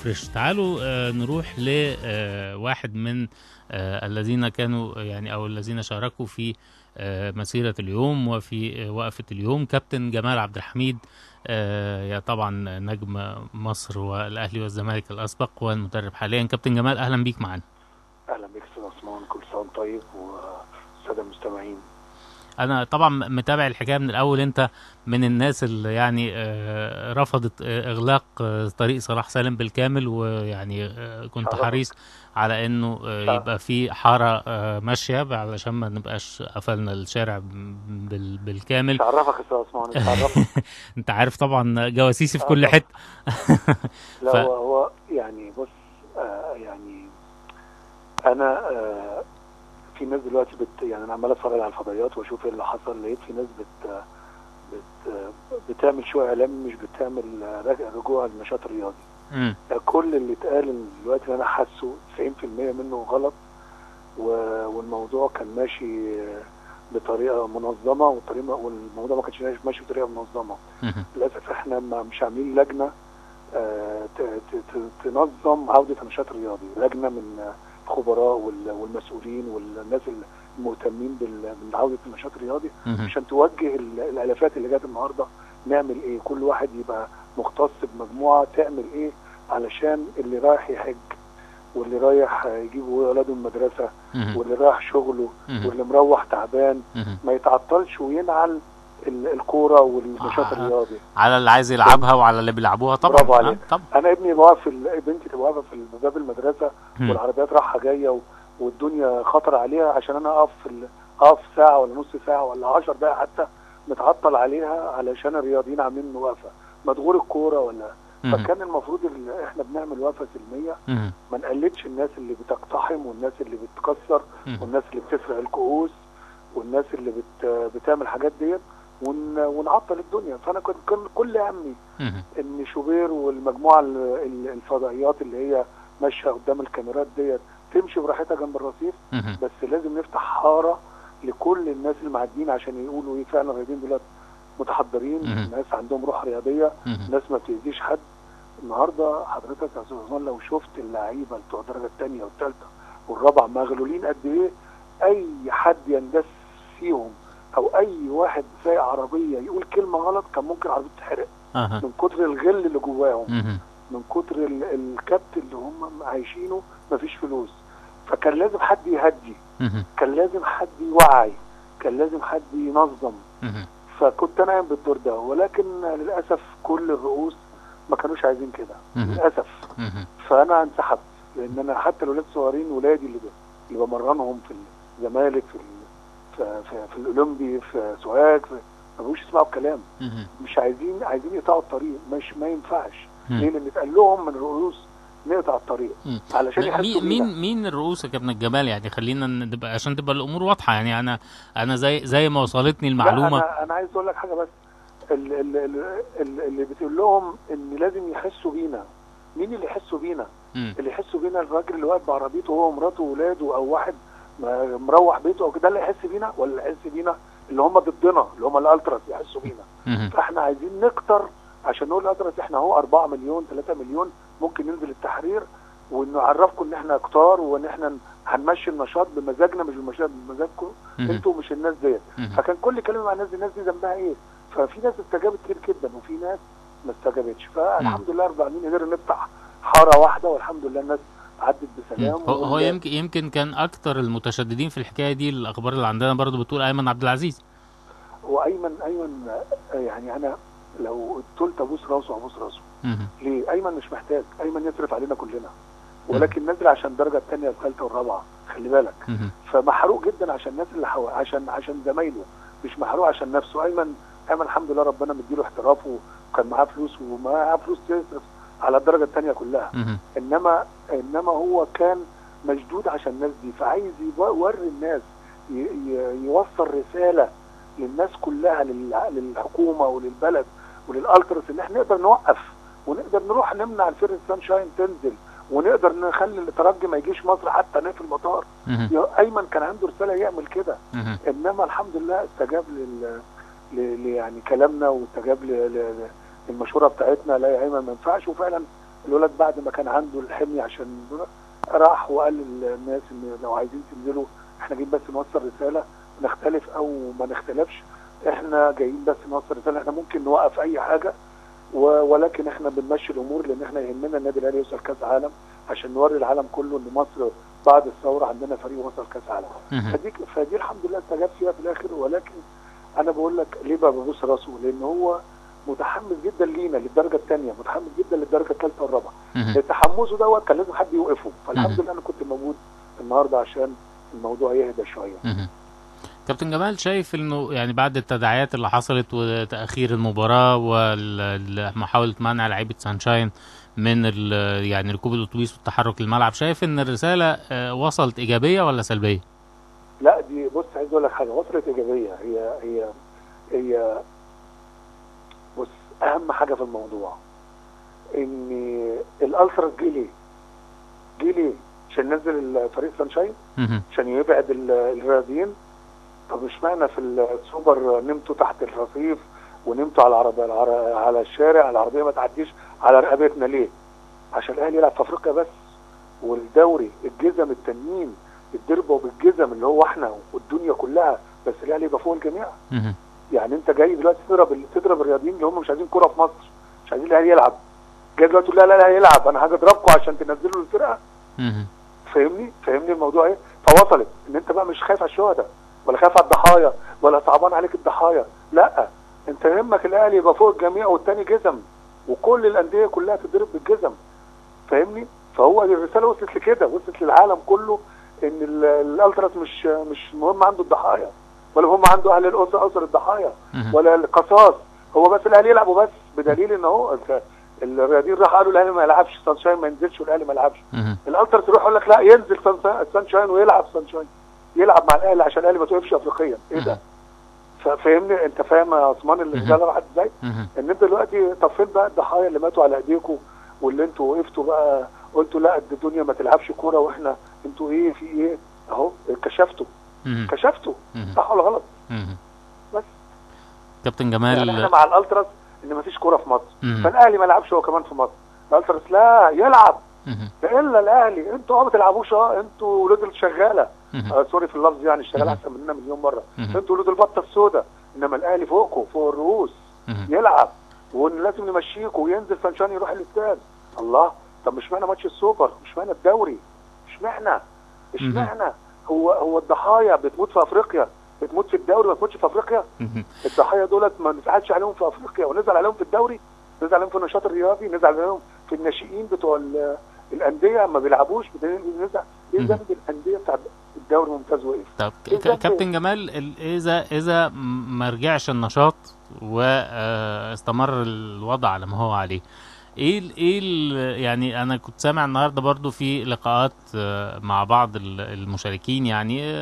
فريش. تعالوا نروح لواحد من الذين كانوا يعني أو الذين شاركوا في مسيرة اليوم وفي وقفة اليوم، كابتن جمال عبد الحميد. يا طبعا نجم مصر والأهلي والزمالك الأسبق والمدرب حاليا. كابتن جمال، أهلا بيك معنا. اهلا بيك استاذ عثمان، كل سنه وانت طيب والساده المستمعين. انا طبعا متابع الحكايه من الاول. انت من الناس اللي يعني رفضت اغلاق طريق صلاح سالم بالكامل، ويعني كنت حريص على انه يبقى في حاره ماشيه علشان ما نبقاش قفلنا الشارع بالكامل. مش عرفك يا استاذ عثمان، مش عرفك. انت عارف طبعا جواسيسي في كل حته. لا هو يعني بص، يعني انا في ناس دلوقتي يعني انا عمال اتفرج على الفضائيات واشوف ايه اللي حصل. لقيت في ناس بتعمل شويه اعلام، مش بتعمل رجوع للنشاط الرياضي. كل اللي اتقال دلوقتي اللي انا حاسه 90% منه غلط، والموضوع كان ماشي بطريقه منظمه، والموضوع ما كانش ماشي بطريقه منظمه. للاسف احنا مش عاملين لجنه تنظم عوده النشاط الرياضي، لجنه من الخبراء والمسؤولين والناس المهتمين بعوده النشاط الرياضي عشان توجه الالافات اللي جت النهارده نعمل ايه. كل واحد يبقى مختص بمجموعه تعمل ايه علشان اللي رايح يحج، واللي رايح يجيب ولاده من المدرسه، واللي رايح شغله، واللي مروح تعبان ما يتعطلش وينعل الكوره والنشاط الرياضي على اللي عايز يلعبها وعلى اللي بيلعبوها. طبعا برافو عليك. انا ابني واقف، بنتي تبقى واقفه في باب المدرسه والعربيات رايحه جايه والدنيا خطر عليها، عشان انا اقف ساعه ولا نص ساعه ولا 10 دقائق حتى متعطل عليها علشان الرياضيين عاملين وقفه مدغور الكوره ولا. فكان المفروض احنا بنعمل وقفه سلميه، ما نقلدش الناس اللي بتقتحم والناس اللي بتكسر والناس اللي بتسرق الكؤوس والناس اللي بتعمل حاجات ديت ونعطل الدنيا. فانا كنت كل همي ان شوبير والمجموعه الفضائيات اللي هي ماشيه قدام الكاميرات ديت تمشي براحتها جنب الرصيف، بس لازم نفتح حاره لكل الناس اللي معديين عشان يقولوا ايه، فعلا الرياضيين دول متحضرين، ناس عندهم روح رياضيه، ناس ما بتأذيش حد. النهارده حضرتك يا استاذ عثمان لو شفت اللعيبه بتوع الدرجه الثانيه والثالثه والرابعه مغلولين قد ايه، اي حد يندس فيهم او اي واحد سايق عربيه يقول كلمه غلط كان ممكن عربيته تتحرق من كتر الغل اللي جواهم، من كتر الكبت اللي هم عايشينه. مفيش فلوس، فكان لازم حد يهدي، كان لازم حد يوعي، كان لازم حد ينظم. فكنت انا قايم بالدور ده، ولكن للاسف كل الرؤوس ما كانوش عايزين كده للاسف. فانا انسحبت، لان انا حتى الاولاد الصغيرين ولادي اللي بمرنهم في الزمالك في الاولمبي في سوهاج ما بقوش يسمعوا الكلام، مش عايزين يقطعوا الطريق. ما ينفعش. ليه؟ لان اتقال لهم من الرؤوس نقطع الطريق علشان يحسوا بينا. مين الرؤوس يا كابتن جمال؟ يعني خلينا نبقى عشان تبقى الامور واضحه. يعني انا زي ما وصلتني المعلومه. انا عايز اقول لك حاجه بس. اللي بتقول لهم ان لازم يحسوا بينا، مين اللي يحسوا بينا؟ اللي يحسوا بينا الراجل اللي واقف بعربيته هو ومراته واولاده، او واحد مروح بيته او كده، اللي يحس بينا؟ ولا اللي يحس بينا اللي هم ضدنا اللي هم الالتراس يحسوا بينا؟ فاحنا عايزين نكتر عشان نقول الالتراس احنا اهو 4 مليون 3 مليون، ممكن ننزل التحرير ونعرفكم ان احنا كتار وان احنا هنمشي النشاط بمزاجنا مش بمزاجكم انتوا مش الناس ديت. فكان كل كلمه مع الناس دي ذنبها ايه؟ ففي ناس استجابت كتير جدا وفي ناس ما استجابتش. فالحمد لله رب العالمين قدرنا نفتح حاره واحده والحمد لله الناس عدت بسلام. هو يمكن كان اكتر المتشددين في الحكايه دي الاخبار اللي عندنا برضو بتقول ايمن عبد العزيز. وايمن يعني انا لو قلت ابوس راسه ابوس راسه. ليه؟ ايمن مش محتاج، ايمن يصرف علينا كلنا، ولكن نزل عشان الدرجه الثانيه والثالثه والرابعه، خلي بالك. فمحروق جدا عشان الناس اللي عشان زمايله، مش محروق عشان نفسه. ايمن الحمد لله ربنا مديله احترافه وكان معاه فلوس ومعاه فلوس تصرف على الدرجه الثانيه كلها. انما هو كان مشدود عشان الناس دي، فعايز يوري الناس، يوصل رساله للناس كلها، للحكومه وللبلد وللالترس، ان احنا نقدر نوقف ونقدر نروح نمنع الفيرست سانشاين تنزل، ونقدر نخلي الترجي ما يجيش مصر حتى نقفل المطار. ايمن كان عنده رساله يعمل كده. انما الحمد لله استجاب يعني كلامنا، واستجاب للمشوره بتاعتنا. لا يا ايمن ما ينفعش، وفعلا الولد بعد ما كان عنده الحمية عشان راح وقال للناس ان لو عايزين تنزلوا احنا جايين بس نوصل رسالة، نختلف او ما نختلفش احنا جايين بس نوصل رسالة، احنا ممكن نوقف اي حاجة ولكن احنا بنمشي الامور لان احنا يهمنا النادي الاهلي يوصل كاس عالم عشان نوري العالم كله ان مصر بعد الثوره عندنا فريق وصل كاس عالم. فدي الحمد لله استجاب فيها في الاخر. ولكن انا بقول لك ليه بقى ببوس راسه؟ لان هو متحمس جدا لينا للدرجه الثانيه، متحمس جدا للدرجه الثالثه والرابعه. تحمسه دوت كان لازم حد يوقفه، فالحمد لله انا كنت موجود النهارده عشان الموضوع يهدى شويه. كابتن جمال، شايف انه يعني بعد التداعيات اللي حصلت وتاخير المباراه ومحاوله منع لعيبه سانشاين من يعني ركوب الاتوبيس والتحرك للملعب، شايف ان الرساله وصلت ايجابيه ولا سلبيه؟ لا دي بص عايز اقول لك حاجه، وصلت ايجابيه. هي بص اهم حاجه في الموضوع ان الالتراس جه ليه عشان ننزل فريق سانشاين عشان يبعد الرياضيين. طب اشمعنى في السوبر نمتوا تحت الرصيف ونمتوا على العربيه على الشارع، العربيه ما تعديش على رقبتنا ليه؟ عشان الاهلي يلعب في افريقيا بس، والدوري الجزم التانيين يتضربوا بالجزم اللي هو احنا والدنيا كلها، بس الاهلي يبقى فوق الجميع. يعني انت جاي دلوقتي تضرب الرياضيين اللي هم مش عايزين كوره في مصر، مش عايزين الاهلي يلعب، جاي دلوقتي تقول لا هيلعب، انا هاجي اضربكم عشان تنزلوا الفرقه. فاهمني الموضوع ايه؟ فوصلت ان انت بقى مش خايف على الشهداء ولا خايف على الضحايا ولا صعبان عليك الضحايا، لا انت يهمك الاهلي يبقى فوق الجميع والتاني جزم، وكل الانديه كلها تضرب بالجزم. فاهمني؟ فهو الرساله وصلت لكده، وصلت للعالم كله ان الالتراس مش مهم عنده الضحايا ولا هم عنده اهل الاسر الضحايا ولا القصاص، هو بس الاهلي يلعبوا بس، بدليل ان هو الرياضيين راح قالوا الاهلي ما يلعبش سانشاين ما ينزلش والاهلي ما يلعبش. الالتراس يروح يقول لك لا ينزل سانشاين ويلعب سانشاين، يلعب مع الاهلي عشان الاهلي ما توقفش افريقيا. ايه ده؟ فاهمني؟ انت فاهم يا عثمان اللي ده راح ازاي؟ ان انت دلوقتي طب فين بقى الضحايا اللي ماتوا على ايديكم واللي انتوا وقفتوا بقى قلتوا لا الدنيا ما تلعبش كوره واحنا انتوا ايه في ايه؟ اهو كشفتوا صح ولا غلط؟ بس كابتن جمال يعني احنا مع الالتراس ان ما فيش كوره في مصر، فالاهلي ما يلعبش هو كمان في مصر، الالتراس لا يلعب الا الاهلي، انتوا ما تلعبوش، انتوا ولاد الشغاله، سوري في اللفظ يعني الشغاله احسن مننا مليون مره، انتوا ولاد البطه السوداء، انما الاهلي فوقكم فوق الرؤوس يلعب، ولازم نمشيكم وينزل سانشاين يروح الاستاد. الله، طب مش معنى ماتش السوبر، مش معنى الدوري، اشمعنى هو الضحايا بتموت في افريقيا، بتموت في الدوري ما تموتش في افريقيا؟ الضحايا دولت ما نزعلش عليهم في افريقيا ونزعل عليهم في الدوري، نزعل عليهم في النشاط الرياضي، نزعل عليهم في الناشئين بتوع الانديه ما بيلعبوش، نزعل ايه ذنب الانديه بتاع الدوري ممتاز وقف؟ طب كابتن جمال، اذا ما رجعش النشاط واستمر الوضع على ما هو عليه، يعني انا كنت سامع النهارده برضو في لقاءات مع بعض المشاركين، يعني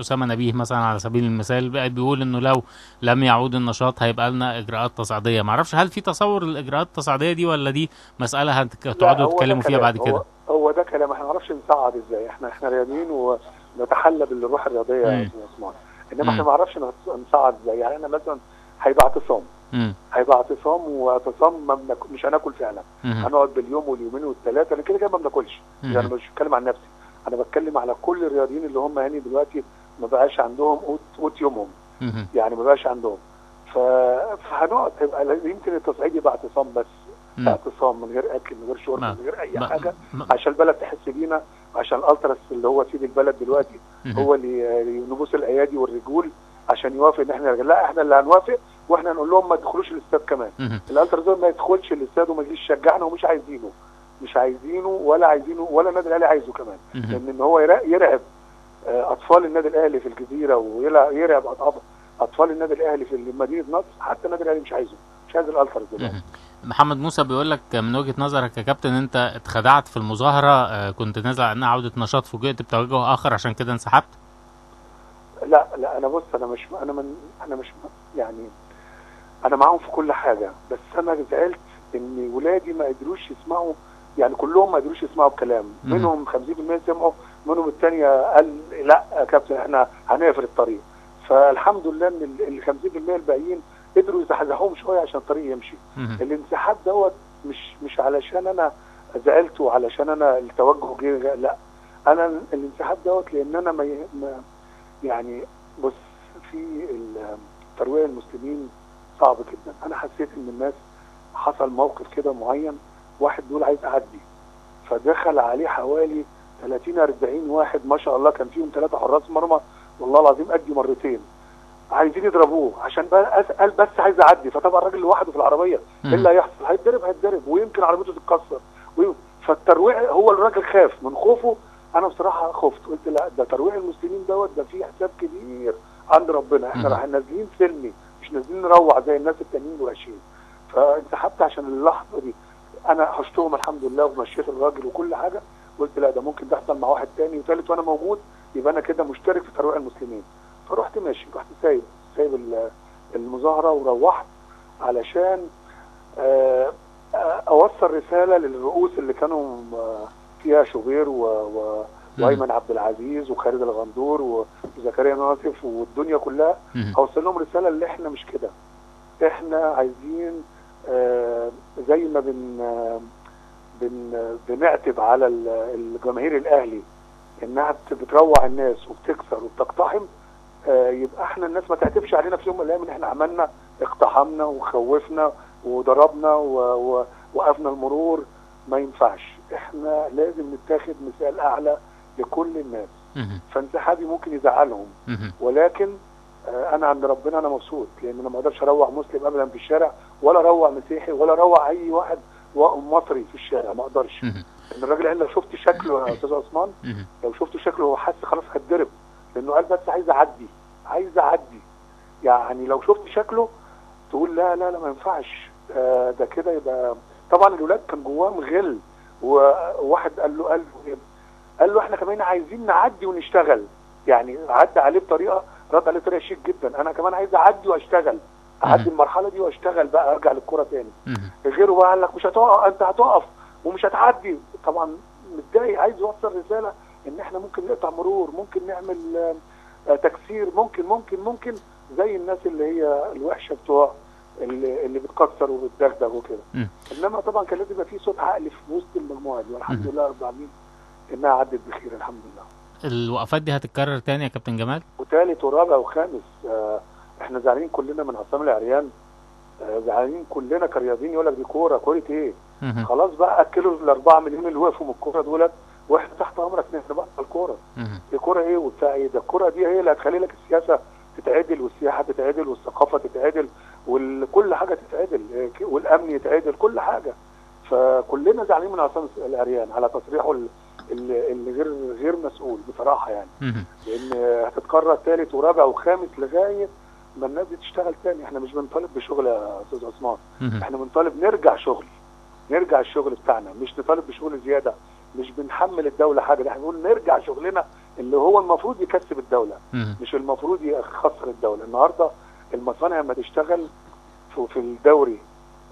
اسامه نبيه مثلا على سبيل المثال بيقول انه لو لم يعود النشاط هيبقى لنا اجراءات تصعيديه. معرفش هل في تصور الاجراءات التصعيديه دي ولا دي مساله هتقعدوا تتكلموا فيها بعد كده؟ هو ده كلام، احنا ما نعرفش نصعد ازاي، احنا رياضيين ونتحلى بالروح الرياضيه يا عثمان، انما احنا ما نعرفش نصعد ازاي. يعني انا مثلا هيبقى اعتصام واعتصام مش هناكل فعلا، هنقعد باليوم واليومين والثلاثه، انا كده ما بناكلش. يعني مش بتكلم عن نفسي، انا بتكلم على كل الرياضيين اللي هم يعني دلوقتي ما بقاش عندهم قوت يومهم، يعني ما بقاش عندهم، فهنقعد يمكن التصعيد يبقى اعتصام بس، اعتصام من غير اكل من غير شرب من غير اي حاجه، عشان البلد تحس بينا، عشان الالتراس اللي هو سيد البلد دلوقتي هو اللي نبوس الايادي والرجول عشان يوافق ان احنا نرجع. لا احنا اللي هنوافق، واحنا نقول لهم ما تدخلوش الاستاد كمان. الالتراس ما يدخلش الاستاد وما يجيش يشجعنا، ومش عايزينه ولا النادي الاهلي عايزه كمان، لان ان هو يرعب اطفال النادي الاهلي في الجزيره ويرعب اطفال النادي الاهلي في مدينه نصر. حتى النادي الاهلي مش عايز الالتراس دلوقتي. محمد موسى بيقول لك من وجهه نظرك يا كابتن انت اتخدعت في المظاهره، كنت نازل عنها عوده نشاط، فوجئت بتوجه اخر عشان كده انسحبت؟ لا انا بص، انا مش يعني انا معاهم في كل حاجه، بس انا زعلت ان ولادي ما قدروش يسمعوا، يعني كلهم ما قدروش يسمعوا الكلام، منهم 50% سمعوا، منهم الثانيه قال لا يا كابتن احنا هنقفل الطريق. فالحمد لله ان ال 50% الباقيين قدروا يزحزحوهم شويه عشان الطريق يمشي. الانسحاب دوت مش علشان انا زعلت وعلشان انا التوجه جه، لا، انا الانسحاب دوت لان انا يعني بص، في ترويع المسلمين صعب جدا. انا حسيت ان الناس حصل موقف كده معين، واحد بيقول عايز اعدي، فدخل عليه حوالي 30 40 واحد ما شاء الله، كان فيهم 3 حراس مرمى والله العظيم ادي مرتين، عايزين يضربوه عشان بقى قال بس عايز اعدي. فطبعا الراجل لوحده في العربيه، ايه اللي هيحصل؟ هيتضرب ويمكن عربيته تتكسر. فالترويع، هو الراجل خاف، من خوفه انا بصراحه خفت، قلت لا، ده ترويع المسلمين دوت ده فيه حساب كبير عند ربنا، احنا راح نازلين سلمي، مش نازلين نروع زي الناس التانيين الوحشين. فانسحبت عشان اللحظه دي. انا حشتهم الحمد لله ومشيت الراجل وكل حاجه، قلت لا، ده ممكن تحصل مع واحد تاني وثالث وانا موجود، يبقى انا كده مشترك في ترويع المسلمين. فرحت ماشي، رحت سايب المظاهره وروحت علشان اوصل رساله للرؤوس اللي كانوا فيها شوبير وايمن عبد العزيز وخالد الغندور وزكريا ناصف والدنيا كلها. اوصل لهم رساله اللي احنا مش كده، احنا عايزين زي ما بنعتب على الجماهير الاهلي انها بتروع الناس وبتكسر وبتقتحم، يبقى احنا الناس ما تعتبش علينا في يوم من الايام ان احنا عملنا اقتحمنا وخوفنا وضربنا ووقفنا المرور. ما ينفعش، احنا لازم نتاخد مثال اعلى لكل الناس. فانسحابي ممكن يزعلهم، ولكن انا عند ربنا انا مبسوط، لان انا ما اقدرش اروع مسلم ابدا في الشارع، ولا اروع مسيحي، ولا اروع اي واحد مصري في الشارع، ما اقدرش. ان الراجل قال لو شفت شكله يا استاذ عثمان، لو شفت شكله هو حس خلاص هتضرب، لانه قال بس عايز اعدي. يعني لو شفت شكله تقول لا لا لا ما ينفعش، ده كده يبقى. طبعا الولاد كان جواهم غل، وواحد قال له احنا كمان عايزين نعدي ونشتغل. يعني عدى عليه بطريقه، رد عليه بطريقه شيك جدا، انا كمان عايز اعدي واشتغل، اعدي المرحله دي واشتغل بقى، ارجع للكوره تاني. غيره بقى قال لك مش هتقف، انت هتقف ومش هتعدي. طبعا متضايق، عايز يوصل رساله ان احنا ممكن نقطع مرور، ممكن نعمل تكسير، ممكن زي الناس اللي هي الوحشه بتوع اللي بتكسر وبتدغدغ وكده. انما طبعا كان لازم يبقى في صوت عقل في وسط المجموعه دي، والحمد لله رب العالمين انها عدت بخير الحمد لله. الوقفات دي هتتكرر تاني يا كابتن جمال؟ وثالث ورابع وخامس. احنا زعلانين كلنا من عصام العريان، زعلانين كلنا كرياضيين، يقول لك دي كوره ايه؟ خلاص بقى اكلوا ال4 مليون اللي وقفوا من الكوره دولت، واحنا تحت امرك نبطل الكوره. دي كوره ايه وبتاع ايه؟ ده الكوره دي هي اللي هتخلي لك السياسه تتعدل، والسياحه تتعدل، والثقافه تتعدل، وكل حاجه تتعدل، والامن يتعدل، كل حاجه. فكلنا زعلانين من عصام العريان على تصريحه اللي غير مسؤول بصراحه يعني. لان هتتكرر ثالث ورابع وخامس لغايه ما الناس دي تشتغل تاني. احنا مش بنطالب بشغل يا استاذ عثمان، احنا بنطالب نرجع الشغل بتاعنا، مش نطالب بشغل زياده، مش بنحمل الدوله حاجه، احنا بنقول نرجع شغلنا اللي هو المفروض يكسب الدوله، مش المفروض يخسر الدوله. النهارده المصانع لما تشتغل في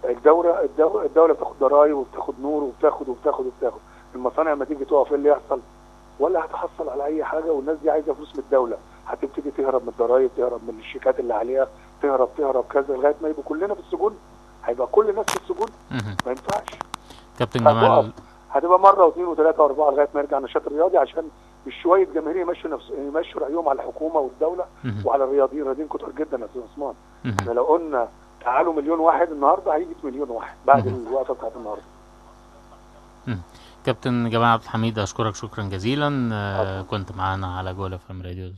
الدوله بتاخد ضرايب وبتاخد نور وبتاخد. المصانع لما تيجي تقف ايه اللي يحصل؟ ولا هتحصل على اي حاجه، والناس دي عايزه فلوس من الدوله، هتبتدي تهرب من الضرايب، تهرب من الشيكات اللي عليها، تهرب كذا، لغايه ما يبقوا كلنا في السجون. هيبقى كل الناس في السجون، ما ينفعش. كابتن جمال، هتبقى مره واثنين وثلاثه واربعه لغايه ما يرجع النشاط الرياضي، عشان مش شويه جماهير يمشوا رايهم على الحكومه والدوله وعلى الرياضيين كتر جدا يا استاذ عثمان. احنا لو قلنا تعالوا مليون واحد النهارده، هيجي 1,000,000 واحد بعد الوقفه بتاعت النهارده. كابتن جمال عبد الحميد، اشكرك شكرا جزيلا. كنت معانا على جولة في راديو.